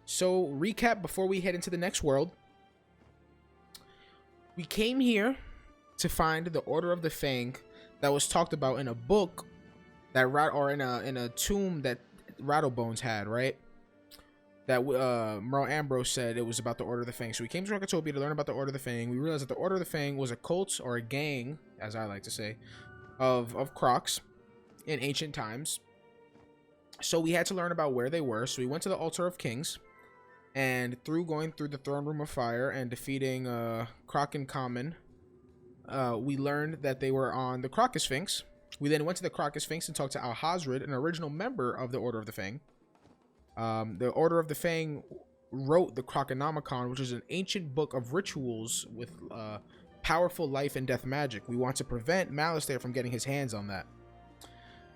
So, recap before we head into the next world. We came here to find the Order of the Fang that was talked about in a book that in a tomb that Rattlebones had, right? That Merle Ambrose said it was about the Order of the Fang. So we came to Rocketopia to learn about the Order of the Fang. We realized that the Order of the Fang was a cult, or a gang, as I like to say, of Crocs in ancient times. So we had to learn about where they were. So we went to the Altar of Kings, and through going through the Throne Room of Fire and defeating Croc in Common, we learned that they were on the Crocosphinx. We then went to the Crocosphinx and talked to Al-Hazred, an original member of the Order of the Fang. The Order of the Fang wrote the Croconomicon, which is an ancient book of rituals with powerful life and death magic. We want to prevent Malistaire from getting his hands on that.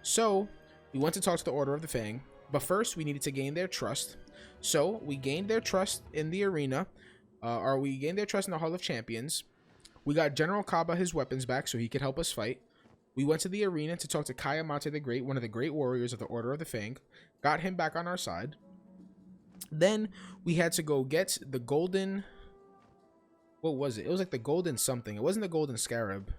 So we went to talk to the Order of the Fang, but first we needed to gain their trust. So we gained their trust in the arena, or we gained their trust in the Hall of Champions. We got General Kaba his weapons back so he could help us fight. We went to the arena to talk to Kayamate the Great, one of the great warriors of the Order of the Fang. Got him back on our side. Then we had to go get the golden... What was it? It was like the golden something. It wasn't the golden scarab.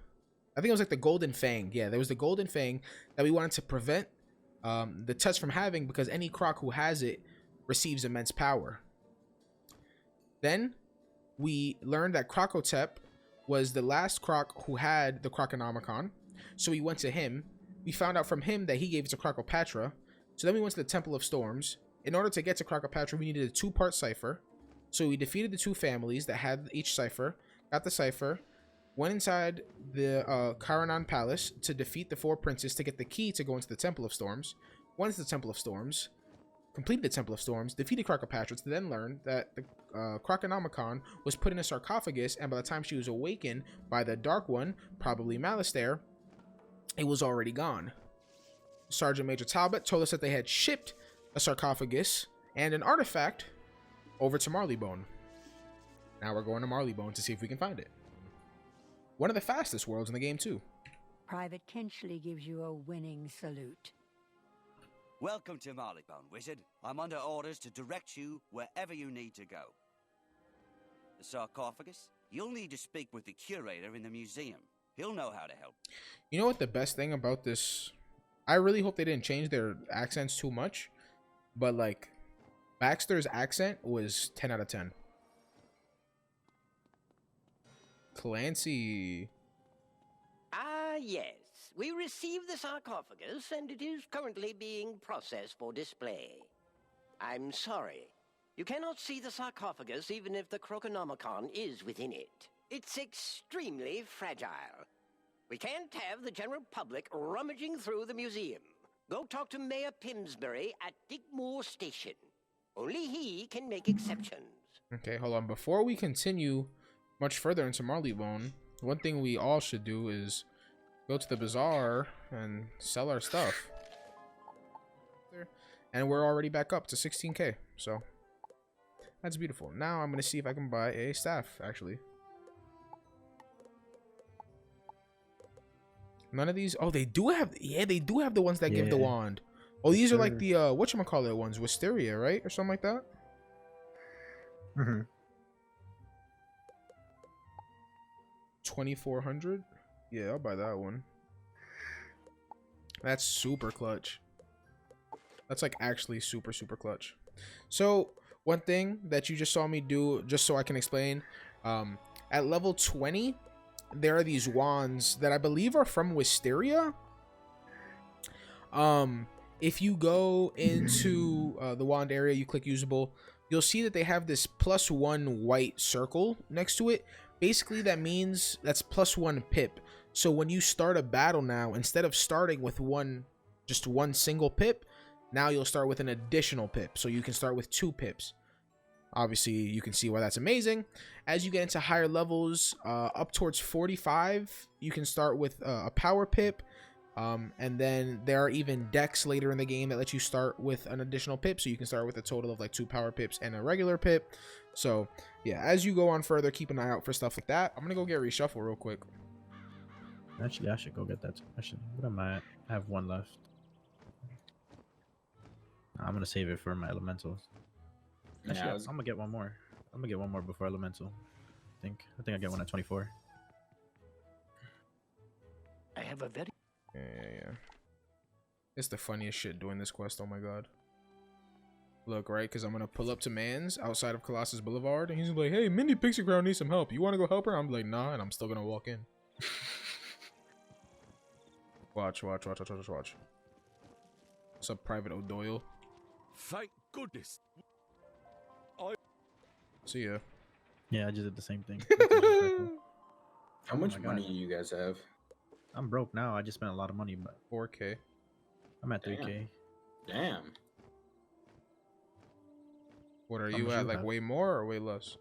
I think it was like the golden fang. Yeah, there was the golden fang that we wanted to prevent the Tusk from having, because any Croc who has it receives immense power. Then we learned that Crocotep was the last Croc who had the Croconomicon. So we went to him. We found out from him that he gave it to Crocopatra. So then we went to the Temple of Storms. In order to get to Crocopatra, we needed a 2-part cipher. So we defeated the 2 families that had each cipher, got the cipher, went inside the Karanan Palace to defeat the 4 princes to get the key to go into the Temple of Storms. Went into the Temple of Storms, completed the Temple of Storms, defeated Crocopatra, to then learn that the Croconomicon was put in a sarcophagus, and by the time she was awakened by the Dark One, probably Malistaire, it was already gone. Sergeant Major Talbot told us that they had shipped a sarcophagus and an artifact over to Marleybone. Now we're going to Marleybone to see if we can find it. One of the fastest worlds in the game, too. Private Kenchley gives you a winning salute. Welcome to Marleybone, Wizard. I'm under orders to direct you wherever you need to go. The sarcophagus? You'll need to speak with the curator in the museum. He'll know how to help. You know what the best thing about this... I really hope they didn't change their accents too much. But, like, Baxter's accent was 10 out of 10. Clancy. Ah, yes. We received the sarcophagus, and it is currently being processed for display. I'm sorry. You cannot see the sarcophagus even if the Croconomicon is within it. It's extremely fragile. We can't have the general public rummaging through the museum. Go talk to Mayor Pimsbury at Digmore Station. Only he can make exceptions. Okay, hold on. Before we continue much further into Marleybone, one thing we all should do is go to the bazaar and sell our stuff. And we're already back up to 16k, so that's beautiful. Now I'm going to see if I can buy a staff, actually. None of these... Oh, they do have... Yeah, they do have the ones that give the wand. Oh, these are like the, whatchamacallit ones. Wisteria, right? Or something like that? Mm-hmm. 2400? Yeah, I'll buy that one. That's super clutch. That's like actually super, super clutch. So, one thing that you just saw me do, just so I can explain. At level 20... there are these wands that I believe are from Wisteria. If you go into the wand area, you click usable, you'll see that they have this +1 white circle next to it. Basically, that means that's +1 pip. So when you start a battle now, instead of starting with just one single pip, now you'll start with an additional pip. So you can start with 2 pips. Obviously, you can see why that's amazing. As you get into higher levels, up towards 45, you can start with a power pip. And then there are even decks later in the game that let you start with an additional pip. So you can start with a total of like 2 power pips and a regular pip. So, yeah, as you go on further, keep an eye out for stuff like that. I'm going to go get reshuffle real quick. Actually, I should go get that too. What am I? I have 1 left. I'm going to save it for my elementals. Actually, Yeah, I'm gonna get one more. I'm gonna get one more before Elemental. I think I get one at 24. I have a very Yeah. It's the funniest shit doing this quest. Oh my god. Look, right? Because I'm gonna pull up to Man's outside of Colossus Boulevard, and he's like, "Hey, Mindy Pixie Crown needs some help. You want to go help her?" I'm like, "Nah," and I'm still gonna walk in. Watch. What's up, Private O'Doyle? Thank goodness. See ya. Yeah, I just did the same thing. How much my money God. do you guys have? I'm broke now. I just spent a lot of money, but 4K. I'm at 3K. Damn. What are How you much at? you Like have? way more or way less?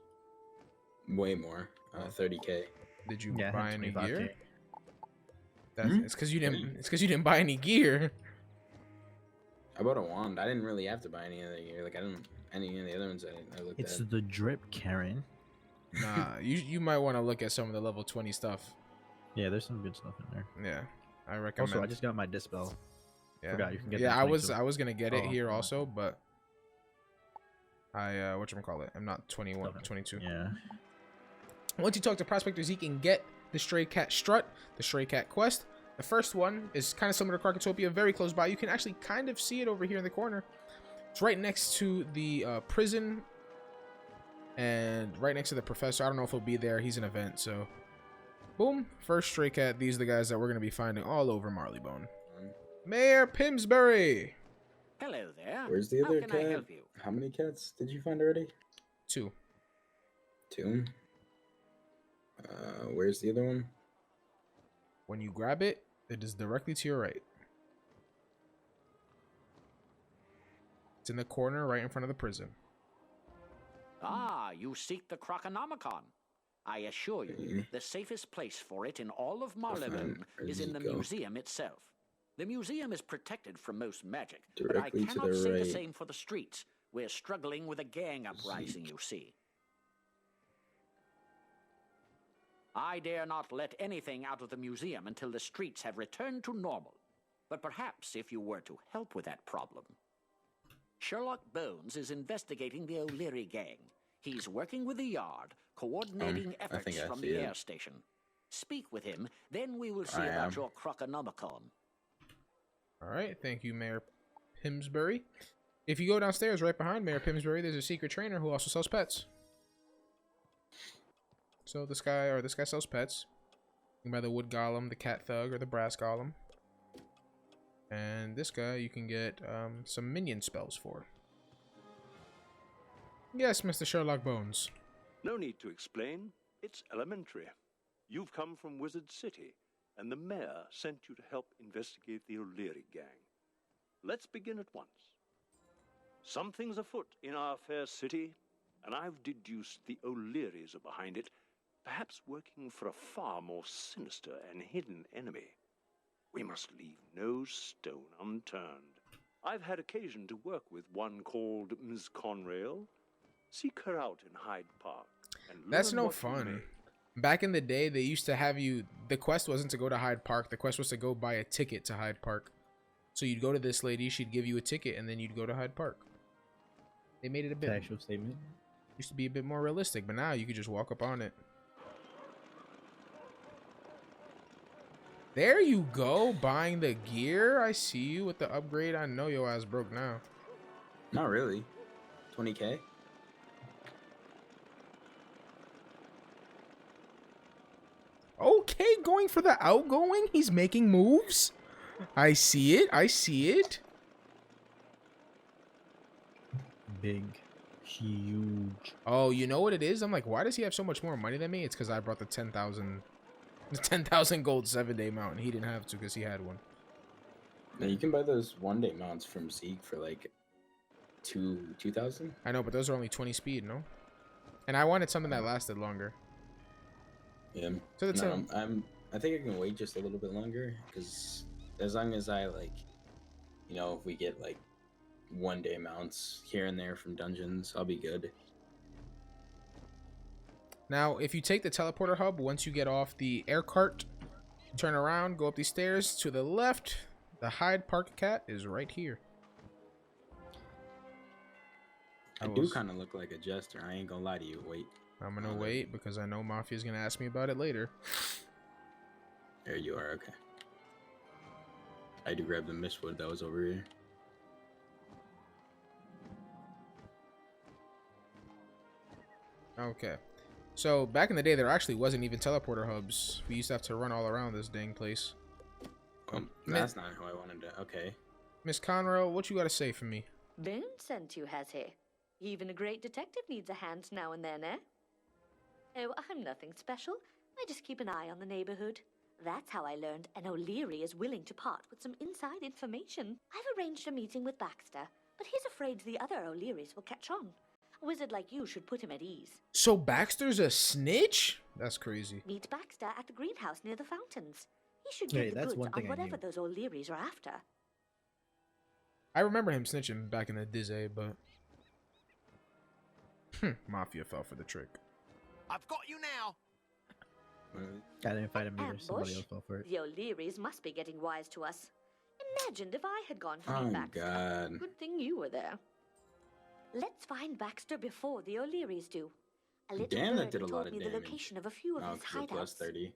Way more. 30K. Did you Yeah, I buy had any 25K. gear? That's Hmm? it's because you didn't. It's because you didn't buy any gear. I bought a wand. I didn't really have to buy any of the gear. Like I didn't any of the other ones I looked It's at. the drip, Karen. Nah, you might want to look at some of the level 20 stuff. Yeah, there's some good stuff in there. Yeah, I recommend. Also, I just got my dispel. yeah. forgot you can get yeah, that I in was 22. gonna get it Oh, here my also, but I whatchamacallit, I'm not 21, Okay. 22. Yeah. Once you talk to prospectors, he can get the Stray Cat Strut, the Stray Cat Quest. The first one is kind of similar to Krakatopia, very close by. You can actually kind of see it over here in the corner. It's right next to the prison and right next to the professor. I don't know if he'll be there. He's an event, so boom. First Stray Cat. These are the guys that we're going to be finding all over Marleybone. Mayor Pimsbury. hello there. Where's the How other can cat? I help you? How many cats did you find already? 2. 2. Where's the other one? When you grab it, it is directly to your right. It's in the corner right in front of the prison. Ah, you seek the Croconomicon. I assure you, the safest place for it in all of Marleybone Where is does in it the go? museum itself. The museum is protected from most magic, Directly but I to cannot the say the right. same for the streets. We're struggling with a gang uprising, you see. I dare not let anything out of the museum until the streets have returned to normal. But perhaps if you were to help with that problem. Sherlock Bones is investigating the O'Leary gang. He's working with the Yard, coordinating I efforts think I from see the it. air station. Speak with him, then we will see I about am. your Croconomicon. All right, thank you, Mayor Pimsbury. If you go downstairs right behind Mayor Pimsbury, there's a secret trainer who also sells pets. So this guy sells pets. You can buy the wood golem, the cat thug, or the brass golem. And this guy you can get some minion spells for. Yes, Mr. Sherlock Bones. No need to explain. It's elementary. You've come from Wizard City, and the mayor sent you to help investigate the O'Leary gang. Let's begin at once. Something's afoot in our fair city, and I've deduced the O'Learys are behind it, perhaps working for a far more sinister and hidden enemy. We must leave no stone unturned. I've had occasion to work with one called Ms. Conrail. Seek her out in Hyde Park. And That's learn no what you fun. may. Back in the day, they used to have you... The quest wasn't to go to Hyde Park. The quest was to go buy a ticket to Hyde Park. So you'd go to this lady, she'd give you a ticket, and then you'd go to Hyde Park. They made it a bit... Actual statement. Used to be a bit more realistic, but now you could just walk up on it. There you go, buying the gear. I see you with the upgrade. I know your ass broke now. Not really. 20K? Okay, going for the outgoing. He's making moves. I see it. I see it. Big. Huge. Oh, you know what it is? I'm like, why does he have so much more money than me? It's because I brought the 10,000 gold 7-day mount, and he didn't have to because he had one. Now you can buy those 1-day mounts from Zeke for like 2,000. I know, but those are only 20 speed, no? And I wanted something that lasted longer. Yeah. So that's No, I think I can wait just a little bit longer because as long as I like, you know, if we get like 1-day mounts here and there from dungeons, I'll be good. Now, if you take the teleporter hub, once you get off the air cart, turn around, go up these stairs to the left. The Hyde Park cat is right here. I do kind of look like a jester. I ain't gonna lie to you. Wait. I'm gonna wait because I know Mafia's gonna ask me about it later. There you are. Okay. I had to grab the mistwood that was over here. Okay. So back in the day, there actually wasn't even teleporter hubs. We used to have to run all around this dang place. That's not how I wanted to. Okay. Miss Conroe, what you gotta say for me? Boone sent you, has he? Even a great detective needs a hand now and then, eh? Oh, I'm nothing special. I just keep an eye on the neighborhood. That's how I learned an O'Leary is willing to part with some inside information. I've arranged a meeting with Baxter, but he's afraid the other O'Learys will catch on. A wizard like you should put him at ease. So Baxter's a snitch? That's crazy. Meet Baxter at the greenhouse near the fountains. He should get the goods on whatever those O'Learys are after. I remember him snitching back in the Dizzy, but... Mafia fell for the trick. I've got you now. I didn't fight him either. Ambush? Somebody else fell for it. The O'Learys must be getting wise to us. Imagined if I had gone to meet Oh, Baxter. God. Good thing you were there. Let's find Baxter before the O'Learys do. A little Damn, that bird did a lot told of me damage. the location of a few of Oh, his 'cause of plus hideouts. 30.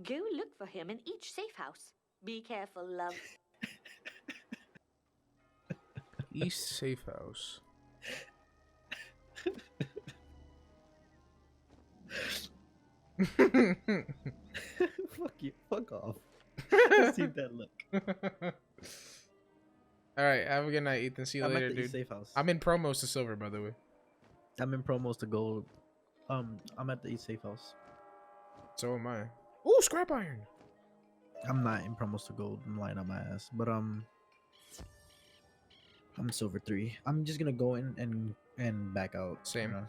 Go look for him in each safe house. Be careful, love. East Safe House. Fuck you. Fuck off. Let's see that look. Alright, have a good night, Ethan. See you I'm later, at the dude. East Safe House. I'm in promos to silver, by the way. I'm in promos to gold. I'm at the East Safe House. So am I. Ooh, scrap iron. I'm not in promos to gold. I'm lying on my ass. But I'm silver 3. I'm just gonna go in and back out. Same. You know?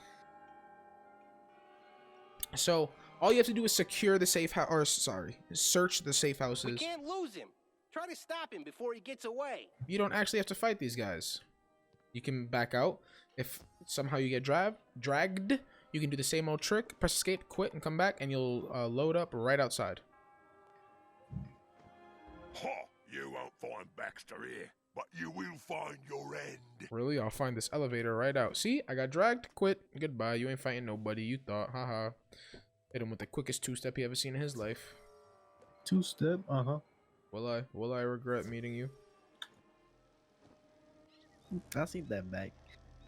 So all you have to do is secure the safe house, or sorry, search the safe We houses. can't lose him. Try to stop him before he gets away. You don't actually have to fight these guys. You can back out. If somehow you get dragged, you can do the same old trick. Press escape, quit, and come back, and you'll load up right outside. Ha! You won't find Baxter here, but you will find your end. Really? I'll find this elevator right out. See? I got dragged, quit, goodbye. You ain't fighting nobody. You thought, haha. Hit him with the quickest two-step he ever seen in his life. Two-step? Uh-huh. Will I regret meeting you? I seen that back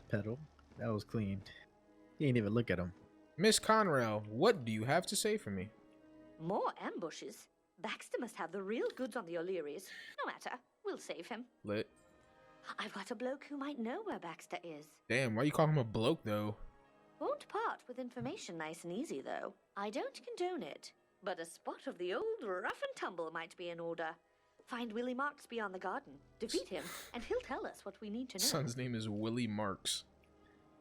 pedal. That was clean. You ain't even look at him. Miss Conrail, what do you have to say for me? More ambushes? Baxter must have the real goods on the O'Learys. No matter. We'll save him. Lit. I've got a bloke who might know where Baxter is. Damn, why you call him a bloke, though? Won't part with information nice and easy, though. I don't condone it. But a spot of the old rough and tumble might be in order. Find Willie Marks beyond the garden. Defeat him, and he'll tell us what we need to know. Son's name is Willie Marks.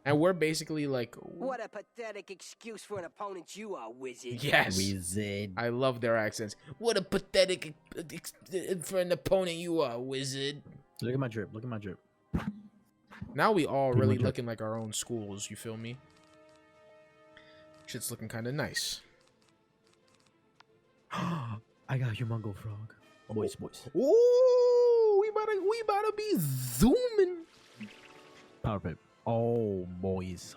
And we're basically like... What a pathetic excuse for an opponent you are, wizard. Yes. Wizard. I love their accents. What a pathetic... for an opponent you are, wizard. Look at my drip. Look at my drip. Now we all Pretty really much looking like our own schools, you feel me? Shit's looking kind of nice. I got Humongo Frog. Boys. Ooh, we about to be zooming. Power Pip. Oh, boys.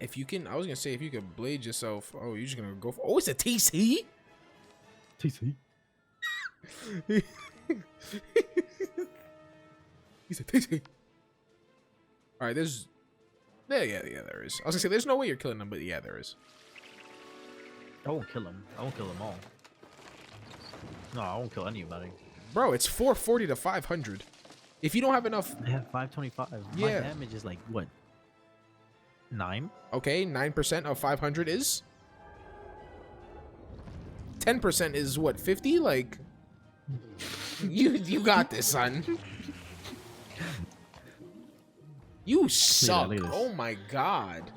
If you can, I was gonna say, if you could blade yourself. Oh, you're just gonna go for. Oh, it's a TC. TC. He's a TC. All right, there's. Yeah, there is. I was gonna say, there's no way you're killing them, but yeah, there is. I won't kill him. I won't kill them all. No, I won't kill anybody. Bro, it's 440 to 500. If you don't have enough, I have 525. Yeah. My damage is like what? 9? okay, 9% of 500 is 10% is what, 50? Like, you got this, son. You suck. look at this. Oh my god.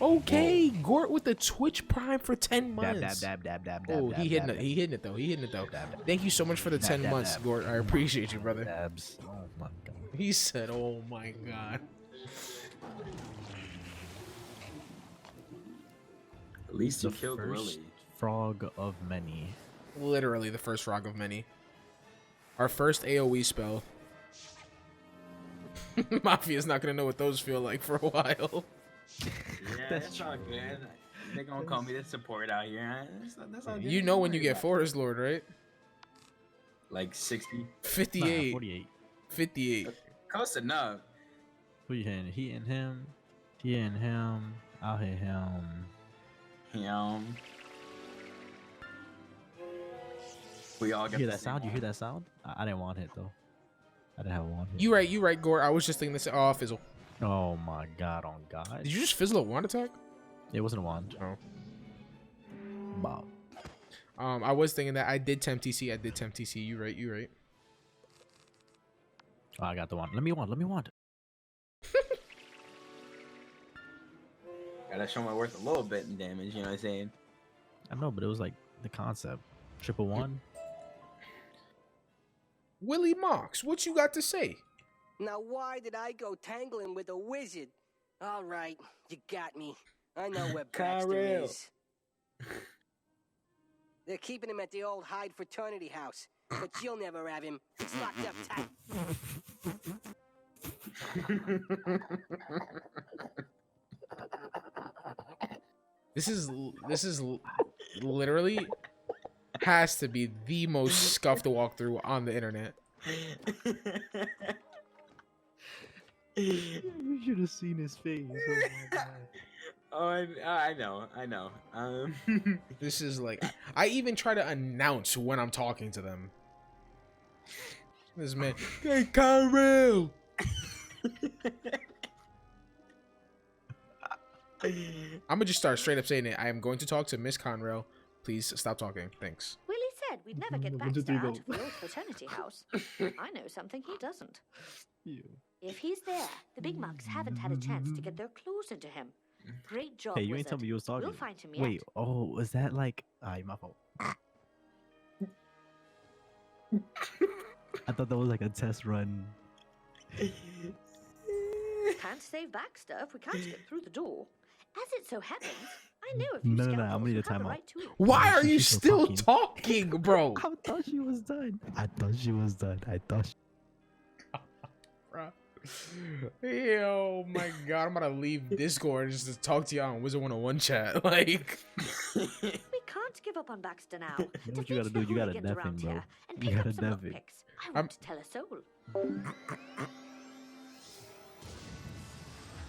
Okay, Gort with the Twitch Prime for 10 months. Dab. Oh, he hitting it though. Thank you so much for the 10 months, Gort. I appreciate you, brother. Dabs. Oh my god. He said, "Oh my god." At least you The killed first Willie. frog of many. Literally the first frog of many. Our first AoE spell. Mafia's not gonna know what those feel like for a while. Yeah, that's all good. They're gonna call me the support out here. That's all good. You know when you get Forest Lord, right? Like 60? 58. 48. 58. Close enough. Who you hitting? He and him. He and him. I'll hit him. We all You got hear the that same sound? You hear one. that sound? I didn't want it though. I didn't have one hit. You right, Gore. I was just thinking this. Oh, fizzle. Oh my god, on God. Did you just fizzle a wand attack? It wasn't a wand. Oh. Bob. I was thinking that I did tempt TC. You right. Oh, I got the wand. Let me wand. Gotta show my worth a little bit in damage, you know what I'm saying? I know, but it was like the concept. Triple one. Willie Mox, what you got to say? Now why did I go tangling with a wizard? All right, you got me. I know where Baxter Kyle. is. They're keeping him at the old Hyde fraternity house, but you'll never have him. He's locked up tight. This is literally has to be the most scuffed walkthrough on the internet. You should have seen his face. Oh my god. Oh, I know. This is like I even try to announce when I'm talking to them. This man, hey Kyle. I'm gonna just start straight up saying it. I am going to talk to Miss Conrail. Please stop talking. Thanks. Willie said we'd never get One, two, Baxter three, out go. of the old fraternity house. I know something he doesn't. If he's there, the big mugs haven't had a chance to get their claws into him. Great job, Hey, you ain't Wizard. tell me you was talking. We'll find him yet. Wait, oh, was that like... my fault. I thought that was like a test run. Can't save Baxter if we can't get through the door. As it so happens, I know a few No, skeletons I'm gonna need a who have the timeout. right to it. Why are you She's still still talking. talking, bro? I thought she was done. Yo, my God, I'm gonna leave Discord just to talk to y'all on Wizard101 chat. Like, We can't give up on Baxter now. You know what you gotta do? You gotta deafen, bro. And You pick gotta up some deafen. lockpicks. I won't tell a soul.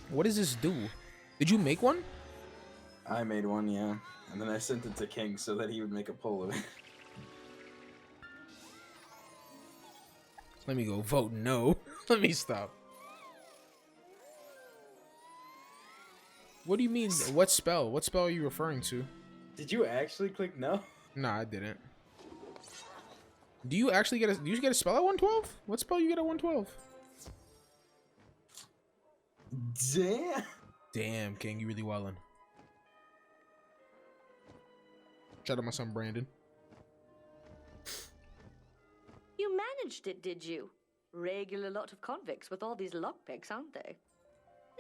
what does this do? Did you make one? I made one, yeah. And then I sent it to King so that he would make a poll of it. Let me go vote no. Let me stop. What do you mean? What spell? What spell are you referring to? Did you actually click no? Nah, I didn't. Do you actually get a? Do you get a spell at 112? What spell you get at 112? Damn. Damn, King, you really wildin'. Shout out my son Brandon. You managed it, did you? Regular lot of convicts with all these lockpicks, aren't they?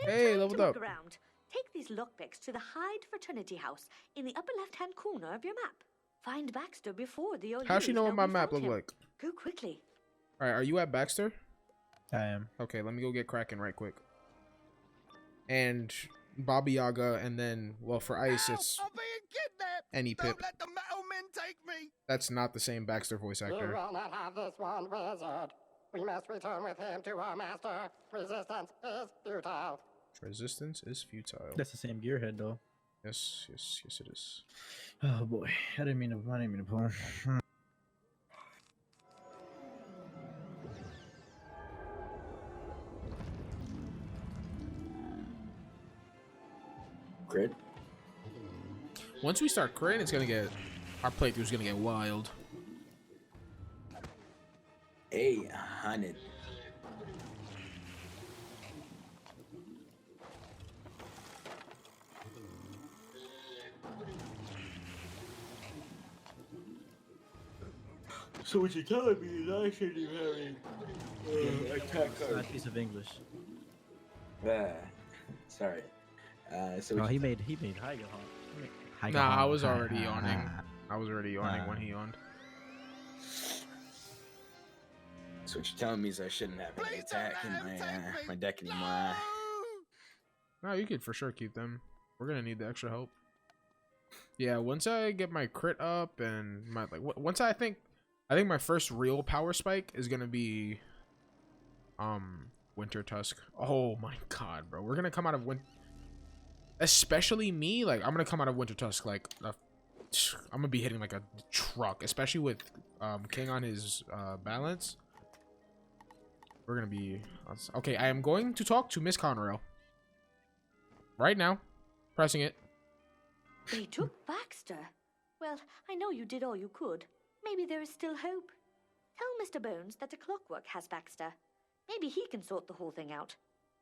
No Hey, time leveled to look up. around. Take these lockpicks to the Hyde fraternity house in the upper left-hand corner of your map. Find Baxter before the old. How's she know what my map look like? Go quickly. All right, are you at Baxter? I am. Okay, let me go get cracking right quick. And Baba Yaga, and then, well, for Ice, it's I'm being kidnapped! any Pip. Don't let the metal men take me! That's not the same Baxter voice You actor. will not have this one, Wizard. We must return with him to our master. Resistance is futile. Resistance is futile. That's the same gearhead though. Yes, it is. Oh boy, I didn't mean to pull. Crit? Once we start critting, it's gonna get, our playthrough's gonna get wild. 800. So what you're telling me is I shouldn't even have attack Not a card. piece of English. Sorry. So Oh, what he you- made Haiga, huh? Nah, I was already yawning. I was already yawning when he yawned. So what you're telling me is I shouldn't have any attack in my deck anymore. No, you could for sure keep them. We're gonna need the extra help. Yeah, once I get my crit up and my once I think my first real power spike is gonna be Winter Tusk. Oh my god, bro. We're gonna come out of especially me, like I'm gonna come out of Winter Tusk like I'm gonna be hitting like a truck, especially with King on his balance. We're gonna be okay. I am going to talk to Miss Conrail right now. Pressing it. They took Baxter. Well, I know you did all you could. Maybe there is still hope. Tell Mr. Bones that the clockwork has Baxter. Maybe he can sort the whole thing out.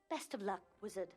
Best of luck, Wizard.